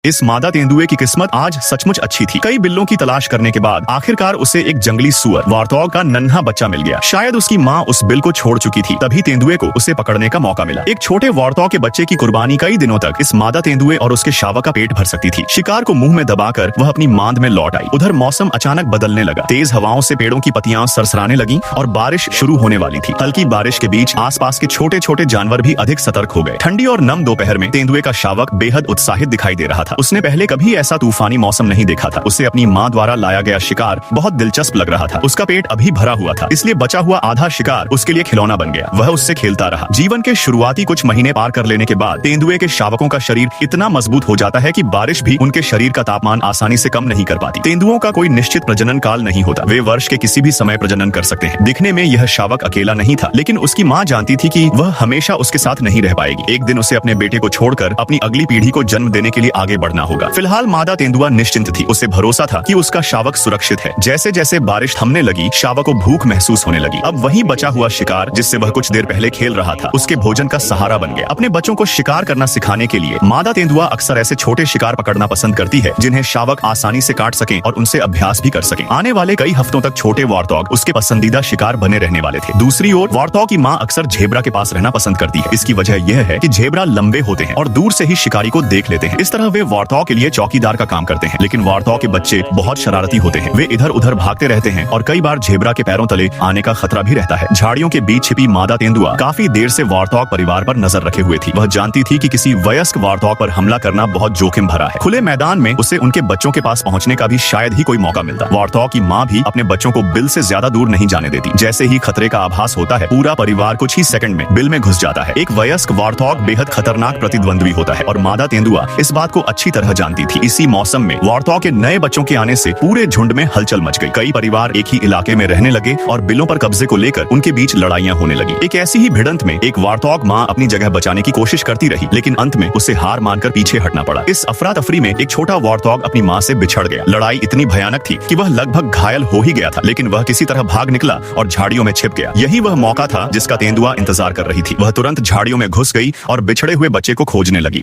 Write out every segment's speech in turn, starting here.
इस मादा तेंदुए की किस्मत आज सचमुच अच्छी थी। कई बिल्लों की तलाश करने के बाद आखिरकार उसे एक जंगली सुअर वार्थॉग का नन्हा बच्चा मिल गया। शायद उसकी माँ उस बिल को छोड़ चुकी थी, तभी तेंदुए को उसे पकड़ने का मौका मिला। एक छोटे वार्थॉग के बच्चे की कुर्बानी कई दिनों तक इस मादा तेंदुए और उसके शावक का पेट भर सकती थी। शिकार को मुंह में दबाकर वह अपनी मांद में लौट आई। उधर मौसम अचानक बदलने लगा। तेज हवाओं से पेड़ों की पत्तियां सरसराने लगी और बारिश शुरू होने वाली थी। हल्की बारिश के बीच आसपास के छोटे छोटे जानवर भी अधिक सतर्क हो गए। ठंडी और नम दोपहर में तेंदुए का शावक बेहद उत्साहित दिखाई दे रहा था। उसने पहले कभी ऐसा तूफानी मौसम नहीं देखा था। उसे अपनी माँ द्वारा लाया गया शिकार बहुत दिलचस्प लग रहा था। उसका पेट अभी भरा हुआ था, इसलिए बचा हुआ आधा शिकार उसके लिए खिलौना बन गया। वह उससे खेलता रहा। जीवन के शुरुआती कुछ महीने पार कर लेने के बाद तेंदुए के शावकों का शरीर इतना मजबूत हो जाता है कि बारिश भी उनके शरीर का तापमान आसानी से कम नहीं कर पाती। तेंदुओं का कोई निश्चित प्रजनन काल नहीं होता। वे वर्ष के किसी भी समय प्रजनन कर सकते हैं। दिखने में यह शावक अकेला नहीं था, लेकिन उसकी माँ जानती थी कि वह हमेशा उसके साथ नहीं रह पाएगी। एक दिन उसे अपने बेटे को छोड़कर अपनी अगली पीढ़ी को जन्म देने के लिए आगे बढ़ना होगा। फिलहाल मादा तेंदुआ निश्चिंत थी। उसे भरोसा था कि उसका शावक सुरक्षित है। जैसे जैसे बारिश थमने लगी, शावक को भूख महसूस होने लगी। अब वही बचा हुआ शिकार जिससे वह कुछ देर पहले खेल रहा था, उसके भोजन का सहारा बन गया। अपने बच्चों को शिकार करना सिखाने के लिए मादा तेंदुआ अक्सर ऐसे छोटे शिकार पकड़ना पसंद करती है जिन्हें शावक आसानी से काट सकें और उनसे अभ्यास भी कर सकें। आने वाले कई हफ्तों तक छोटे वार्थॉग उसके पसंदीदा शिकार बने रहने वाले थे। दूसरी ओर वार्थॉग की माँ अक्सर झेब्रा के पास रहना पसंद करती है। इसकी वजह यह है कि झेब्रा लंबे होते हैं और दूर से ही शिकारी को देख लेते हैं। इस तरह वे वार्थॉग के लिए चौकीदार का काम करते हैं। लेकिन वार्थॉग के बच्चे बहुत शरारती होते हैं। वे इधर उधर भागते रहते हैं और कई बार झेब्रा के पैरों तले आने का खतरा भी रहता है। झाड़ियों के बीच छिपी मादा तेंदुआ काफी देर से वार्थॉग परिवार पर नजर रखे हुए थी। वह जानती थी कि किसी वयस्क वार्थॉग पर हमला करना बहुत जोखिम भरा है। खुले मैदान में उसे उनके बच्चों के पास पहुंचने का भी शायद ही कोई मौका मिलता। वार्थॉग की माँ भी अपने बच्चों को बिल से ज्यादा दूर नहीं जाने देती। जैसे ही खतरे का आभास होता है, पूरा परिवार कुछ ही सेकंड में बिल में घुस जाता है। एक वयस्क वार्थॉग बेहद खतरनाक प्रतिद्वंद्वी होता है और मादा तेंदुआ इस बात को अच्छी तरह जानती थी। इसी मौसम में वार्थॉग के नए बच्चों के आने से पूरे झुंड में हलचल मच गई। कई परिवार एक ही इलाके में रहने लगे और बिलों पर कब्जे को लेकर उनके बीच लड़ाइयां होने लगी। एक ऐसी ही भिड़ंत में एक वार्थॉग माँ अपनी जगह बचाने की कोशिश करती रही, लेकिन अंत में उसे हार मानकर पीछे हटना पड़ा। इस अफरा तफरी में एक छोटा वार्थॉग अपनी माँ से बिछड़ गया। लड़ाई इतनी भयानक थी कि वह लगभग घायल हो ही गया था, लेकिन वह किसी तरह भाग निकला और झाड़ियों में छिप गया। यही वह मौका था जिसका तेंदुआ इंतजार कर रही थी। वह तुरंत झाड़ियों में घुस गई और बिछड़े हुए बच्चे को खोजने लगी।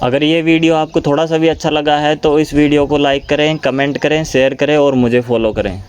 अगर ये वीडियो आपको थोड़ा सा भी अच्छा लगा है तो इस वीडियो को लाइक करें, कमेंट करें, शेयर करें और मुझे फॉलो करें।